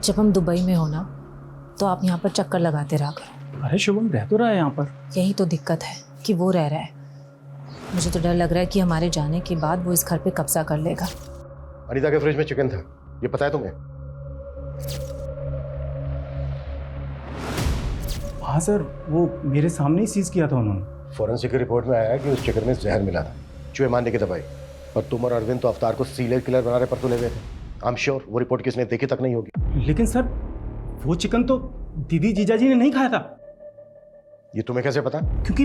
जब हम दुबई में हो ना तो आप यहाँ पर चक्कर लगाते रहा करो। अरे शुभम रह तो रहा है यहाँ पर। यही तो दिक्कत है कि वो रह रहा है। मुझे तो डर लग रहा है कि हमारे जाने के बाद वो इस घर पे कब्जा कर लेगा। अनीता के फ्रिज में चिकन था, ये पता है तुम्हें? हाँ सर, वो मेरे सामने ही सीज किया था उन्होंने। फॉरेंसिक की रिपोर्ट में आया कि उस चिकन में जहर मिला था, चूहे मारने की दवाई। और तुम और अरविंद तो अवतार को सीरियल किलर बनाने पर तुले हुए थे। आई एम श्योर वो रिपोर्ट किसने देखी तक नहीं होगी। लेकिन सर, वो चिकन तो दीदी जीजाजी ने नहीं खाया था। ये तुम्हें कैसे पता? क्योंकि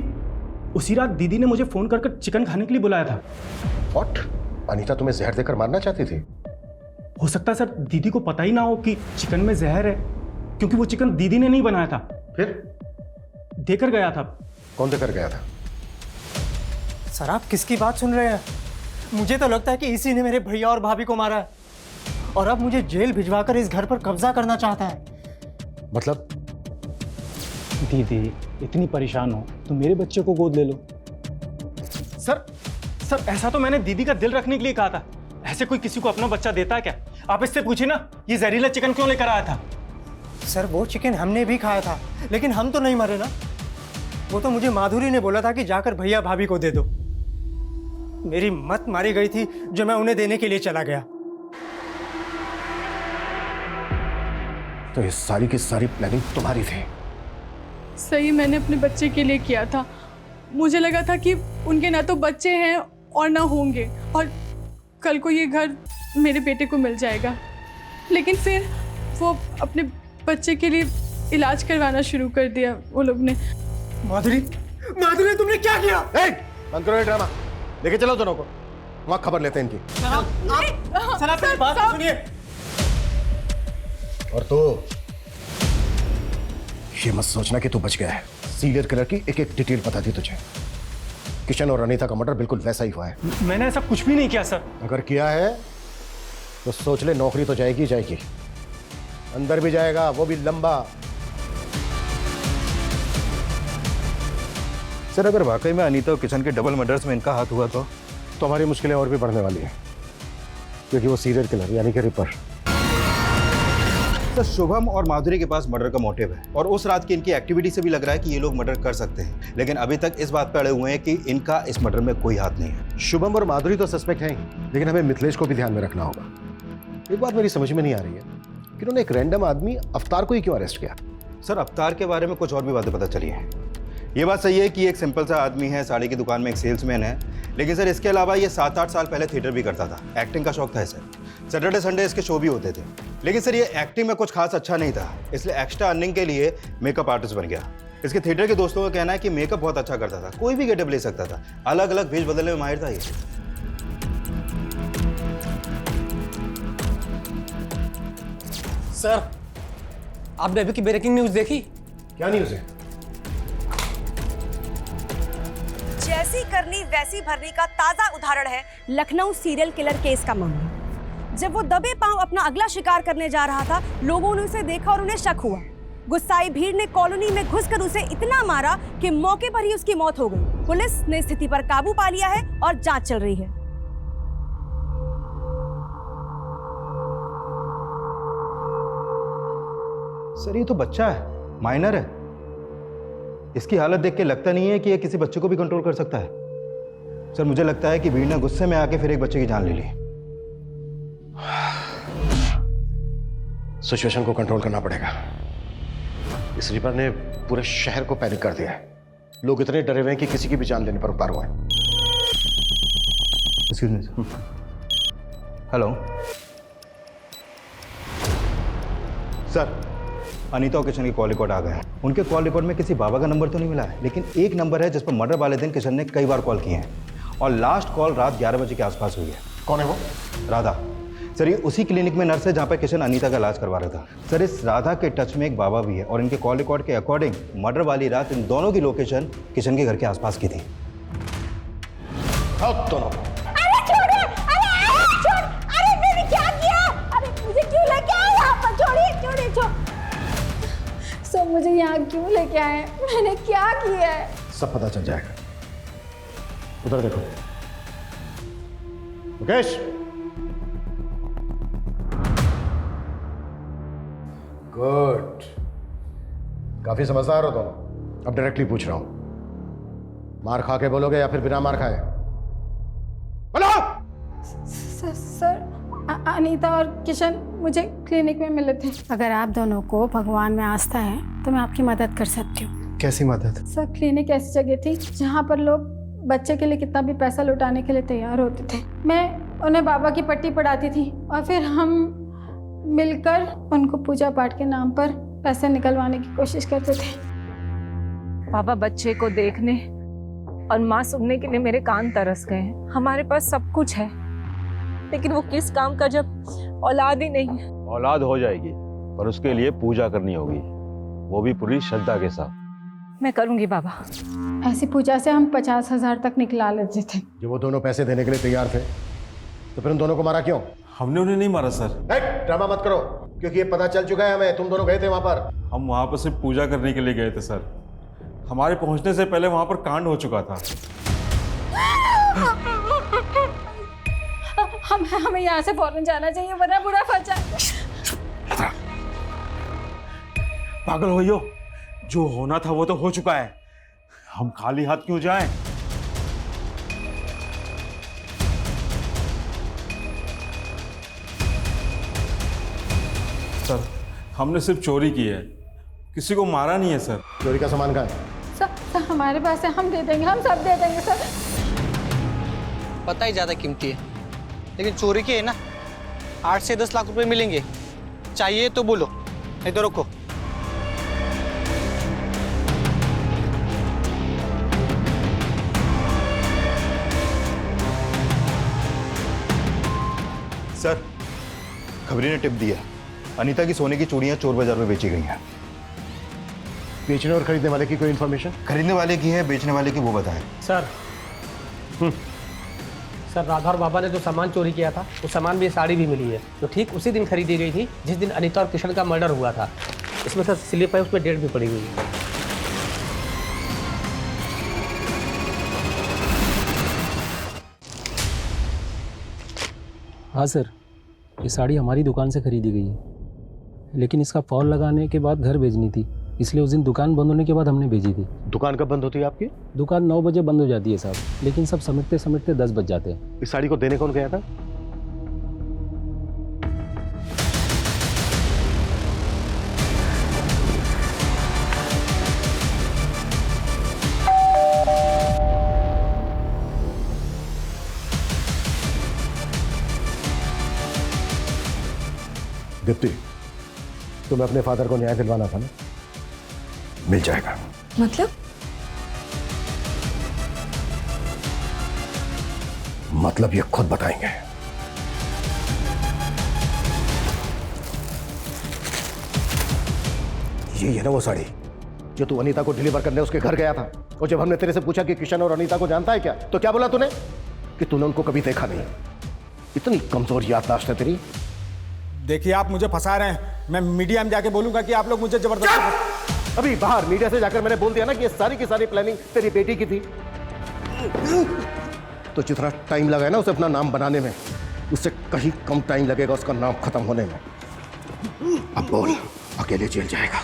उसी रात दीदी ने मुझे फोन कर चिकन खाने के लिए बुलाया था। व्हाट? अनीता तुम्हें जहर देकर मारना चाहती थी? हो सकता है सर दीदी को पता ही ना हो कि चिकन में जहर है, क्योंकि वो चिकन दीदी ने नहीं बनाया था। फिर देकर गया था। कौन देकर गया था? सर आप किसकी बात सुन रहे हैं? मुझे तो लगता है कि इसी ने मेरे भैया और भाभी को मारा है और अब मुझे जेल भिजवाकर इस घर पर कब्जा करना चाहता है। मतलब? दीदी इतनी परेशान हो तो मेरे बच्चे को गोद ले लो। सर ऐसा तो मैंने दीदी का दिल रखने के लिए कहा था। ऐसे कोई किसी को अपना बच्चा देता है क्या? आप इससे पूछिए ना, ये जहरीला चिकन क्यों लेकर आया था? सर वो चिकन हमने भी खाया था, लेकिन हम तो नहीं मरे ना। वो तो मुझे माधुरी ने बोला था कि जाकर भैया भाभी को दे दो। मेरी मत मारी गई थी जो मैं उन्हें देने के लिए चला गया। तो ये सारी की सारी प्लानिंग तुम्हारी थी? सही मैंने अपने बच्चे के लिए किया था। मुझे लगा था कि उनके ना तो बच्चे हैं और ना होंगे, और कल को ये घर मेरे बेटे को मिल जाएगा। लेकिन फिर वो अपने बच्चे के लिए इलाज करवाना शुरू कर दिया वो लोग ने। माधुरी तुमने क्या किया? बंद करो ये ड्रामा, लेके चलो दोनों को, वहां खबर लेते हैं इनकी। सर आप मेरी बात सुनिए। और तो ये मत सोचना कि तू बच गया है। सीरियल किलर की एक एक डिटेल पता थी तुझे। किशन और अनीता का मर्डर बिल्कुल वैसा ही हुआ है। मैंने ऐसा कुछ भी नहीं किया सर। अगर किया है तो सोच ले, नौकरी तो जाएगी जाएगी, अंदर भी जाएगा, वो भी लंबा। सर, अगर वाकई में अनीता और किशन के डबल मर्डर्स में इनका हाथ हुआ तो हमारी मुश्किलें और भी बढ़ने वाली हैं, क्योंकि वो सीरियल किलर यानी कि रिपर। सर, शुभम और माधुरी के पास मर्डर का मोटिव है और उस रात की इनकी एक्टिविटी से भी लग रहा है कि ये लोग मर्डर कर सकते हैं, लेकिन अभी तक इस बात पर अड़े हुए हैं कि इनका इस मर्डर में कोई हाथ नहीं है। शुभम और माधुरी तो सस्पेक्ट हैं, लेकिन हमें मिथिलेश को भी ध्यान में रखना होगा। एक बात मेरी समझ में नहीं आ रही है कि उन्होंने एक रैंडम आदमी अवतार को ही क्यों अरेस्ट किया? सर, अवतार के बारे में कुछ और भी बातें पता चली हैं। ये बात सही है कि एक सिंपल सा आदमी है, साड़ी की दुकान में एक सेल्समैन है, लेकिन सर इसके अलावा ये 7-8 साल पहले थिएटर भी करता था। एक्टिंग का शौक था इसे। सैटरडे संडे इसके शो भी होते थे, लेकिन सर ये एक्टिंग में कुछ खास अच्छा नहीं था, इसलिए एक्स्ट्रा अर्निंग के लिए मेकअप आर्टिस्ट बन गया। इसके थिएटर के दोस्तों का कहना है कि मेकअप बहुत अच्छा करता था, कोई भी गेटअप ले सकता था, अलग अलग भेष बदलने में माहिर था ये। सर, आपने अभी की ब्रेकिंग न्यूज देखी? क्या न्यूज है? जैसी करनी वैसी भरनी का ताजा उदाहरण है लखनऊ सीरियल किलर केस का मामला। जब वो दबे पांव अपना अगला शिकार करने जा रहा था, लोगों ने उसे देखा और उन्हें शक हुआ। गुस्साई भीड़ ने कॉलोनी में घुसकर उसे इतना मारा कि मौके पर ही उसकी मौत हो गई। पुलिस ने स्थिति पर काबू पा लिया है और जांच चल रही है। सर ये तो बच्चा है, माइनर है। इसकी हालत देख के लगता नहीं है कि ये किसी बच्चे को भी कंट्रोल कर सकता है। सर मुझे लगता है कि भीड़ ने गुस्से में आके फिर एक बच्चे की जान ले ली। सिचुएशन को कंट्रोल करना पड़ेगा। इस रिपर ने पूरे शहर को पैनिक कर दिया है। लोग इतने डरे हुए हैं कि किसी की भी जान लेने पर उतार हुए हैं। Excuse me sir. Hello sir, Anita और किशन के कॉल रिकॉर्ड आ गए हैं। उनके कॉल रिकॉर्ड में किसी बाबा का नंबर तो नहीं मिला है, लेकिन एक नंबर है जिस पर मर्डर वाले दिन किशन ने कई बार कॉल किए हैं और लास्ट कॉल रात 11 बजे के आसपास हुई है। कौन है वो? राधा। सर ये उसी क्लिनिक में नर्स है जहाँ पर किशन अनीता का इलाज करवा रहा था। सर इस राधा के टच में एक बाबा भी है और इनके कॉल रिकॉर्ड के अकॉर्डिंग मर्डर वाली रात इन दोनों की लोकेशन किशन के घर के आसपास की थी। दोनों मुझे यहाँ क्यों लेके आए? मैंने क्या किया है? सब पता चल जाएगा। उधर देखो मुकेश। गुड, काफी समझदार हो दोनों। अब डायरेक्टली पूछ रहा हूं, मार खा के बोलोगे या फिर बिना मार खाए? बोलो। सर, अनीता और किशन मुझे क्लिनिक में मिले थे। अगर आप दोनों को भगवान में आस्था है तो मैं आपकी मदद कर सकती हूँ। कैसी मदद? सर क्लिनिक ऐसी जगह थी जहाँ पर लोग बच्चे के लिए कितना भी पैसा लुटाने के लिए तैयार होते थे। मैं उन्हें बाबा की पट्टी पढ़ाती थी और फिर हम मिलकर उनको पूजा पाठ के नाम पर पैसे निकलवाने की कोशिश करते थे। पापा बच्चे को देखने और माँ सुनने के लिए मेरे कान तरस गए हैं। हमारे पास सब कुछ है, लेकिन वो किस काम का जब औलाद ही नहीं है। औलाद हो जाएगी, पर उसके लिए पूजा करनी होगी, वो भी पूरी श्रद्धा के साथ। मैं करूंगी बाबा। ऐसी पूजा से हम 50,000 तक निकला लेते थे। जब वो दोनों पैसे देने के लिए तैयार थे तो फिर उन दोनों को मारा क्यों? हमने उन्हें नहीं मारा सर। ड्रामा मत करो, क्योंकि ये पता चल चुका है हमें, तुम दोनों गए थे वहां पर। हम वहां पर सिर्फ पूजा करने के लिए गए थे सर। हमारे पहुंचने से पहले वहां पर कांड हो चुका था। हमें यहाँ से फौरन जाना चाहिए वरना बुरा फंस जाएगा। पागल हो यो, जो होना था वो तो हो चुका है, हम खाली हाथ क्यों जाएं? सर हमने सिर्फ चोरी की है, किसी को मारा नहीं है सर। चोरी का सामान कहाँ है? सर हमारे पास है, हम दे देंगे, हम सब दे देंगे सर। पता ही ज़्यादा कीमती है, लेकिन चोरी की है ना, 8 से 10 लाख रुपए मिलेंगे। चाहिए तो बोलो, नहीं तो रुको। सर खबरी ने टिप दिया, अनीता की सोने की चूड़ियां चोर बाजार में बेची गई हैं। बेचने और खरीदने वाले की कोई इन्फॉर्मेशन? खरीदने वाले की है, बेचने वाले की वो बताएं। सर सर राधा और बाबा ने जो सामान चोरी किया था, वो सामान भी साड़ी भी मिली है, जो ठीक उसी दिन खरीदी गई थी जिस दिन अनीता और किशन का मर्डर हुआ था। इसमें सर स्लिप है, उसमें डेट भी पड़ी हुई है। हाँ सर, ये साड़ी हमारी दुकान से खरीदी गई है, लेकिन इसका फॉल लगाने के बाद घर भेजनी थी, इसलिए उस दिन दुकान बंद होने के बाद हमने भेजी थी। दुकान कब बंद होती है आपकी? दुकान 9 बजे बंद हो जाती है साहब, लेकिन सब समेटते समेटते 10 बज जाते हैं। इस साड़ी को देने कौन गया था? तुम्हें अपने फादर को न्याय दिलवाना था ना, मिल जाएगा। मतलब ये खुद बताएंगे। ये है ना वो साड़ी जो तू अनीता को डिलीवर करने उसके घर गया था, और जब हमने तेरे से पूछा कि किशन और अनीता को जानता है क्या, तो क्या बोला तूने? कि तूने उनको कभी देखा नहीं। इतनी कमजोर याददाश्त है तेरी। देखिए आप मुझे फंसा रहे हैं। मैं मीडिया में जाके बोलूंगा कि आप लोग मुझे जबरदस्ती। अभी बाहर मीडिया से जाकर मैंने बोल दिया ना कि ये सारी की सारी प्लानिंग तेरी बेटी की थी। तो जितना टाइम लगा है ना उसे अपना नाम बनाने में, उससे कहीं कम टाइम लगेगा उसका नाम खत्म होने में। अब बोल, अकेले जेल जाएगा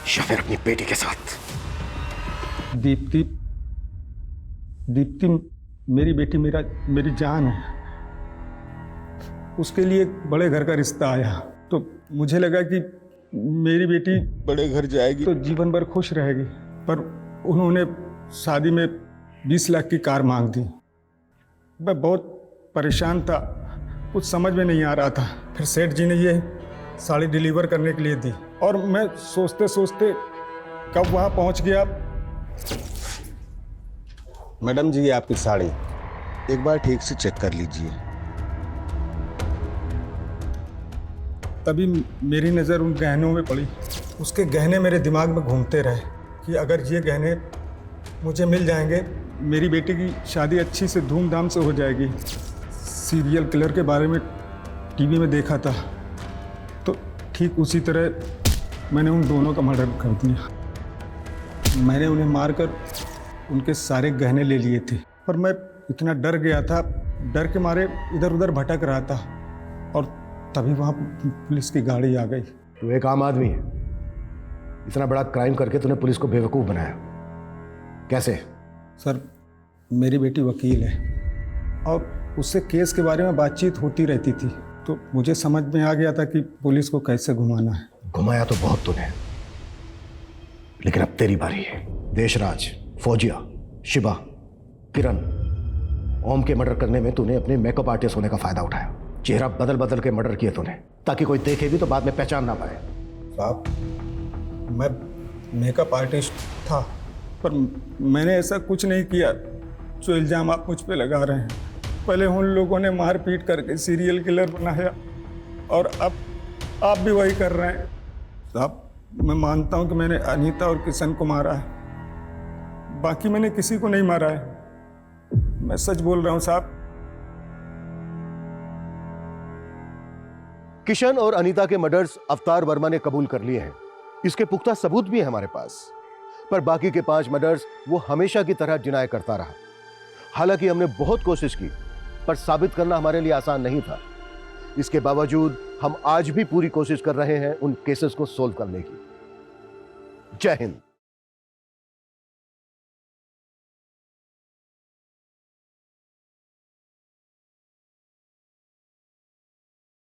या फिर अपनी बेटी के साथ? दीप्ति, दीप्ति मेरी बेटी मेरी जान है। उसके लिए एक बड़े घर का रिश्ता आया तो मुझे लगा कि मेरी बेटी बड़े घर जाएगी तो जीवन भर खुश रहेगी, पर उन्होंने शादी में 20 लाख की कार मांग दी। मैं बहुत परेशान था, कुछ समझ में नहीं आ रहा था। फिर सेठ जी ने ये साड़ी डिलीवर करने के लिए दी और मैं सोचते सोचते कब वहाँ पहुँच गया। मैडम जी, ये आपकी साड़ी एक बार ठीक से चेक कर लीजिए। तभी मेरी नज़र उन गहनों में पड़ी। उसके गहने मेरे दिमाग में घूमते रहे कि अगर ये गहने मुझे मिल जाएंगे, मेरी बेटी की शादी अच्छी से धूमधाम से हो जाएगी। सीरियल किलर के बारे में टीवी में देखा था, तो ठीक उसी तरह मैंने उन दोनों का मर्डर कर दिया। मैंने उन्हें मारकर उनके सारे गहने ले लिए थे, पर मैं इतना डर गया था, डर के मारे इधर उधर भटक रहा था और तभी वहाँ पुलिस की गाड़ी आ गई। तू एक आम आदमी है, इतना बड़ा क्राइम करके तूने पुलिस को बेवकूफ़ बनाया, कैसे? सर, मेरी बेटी वकील है और उससे केस के बारे में बातचीत होती रहती थी, तो मुझे समझ में आ गया था कि पुलिस को कैसे घुमाना है। घुमाया तो बहुत तूने, लेकिन अब तेरी बारी है। देशराज, फौजिया, शिवा, किरण, ओम के मर्डर करने में तूने अपने मेकअप आर्टिस्ट होने का फायदा उठाया। चेहरा बदल बदल के मर्डर किए तूने, ताकि कोई देखे भी तो बाद में पहचान ना पाए। साहब, मैं मेकअप आर्टिस्ट था, पर मैंने ऐसा कुछ नहीं किया जो इल्ज़ाम आप मुझ पे लगा रहे हैं। पहले उन लोगों ने मार पीट करके सीरियल किलर बनाया और अब आप भी वही कर रहे हैं। साहब, मैं मानता हूं कि मैंने अनीता और किशन को मारा है, बाकी मैंने किसी को नहीं मारा है। मैं सच बोल रहा हूं साहब। किशन और अनीता के मर्डर्स अवतार वर्मा ने कबूल कर लिए हैं, इसके पुख्ता सबूत भी है हमारे पास। पर बाकी के 5 मर्डर्स वो हमेशा की तरह डिनाई करता रहा। हालांकि हमने बहुत कोशिश की, पर साबित करना हमारे लिए आसान नहीं था। इसके बावजूद हम आज भी पूरी कोशिश कर रहे हैं उन केसेस को सोल्व करने की। जय हिंद।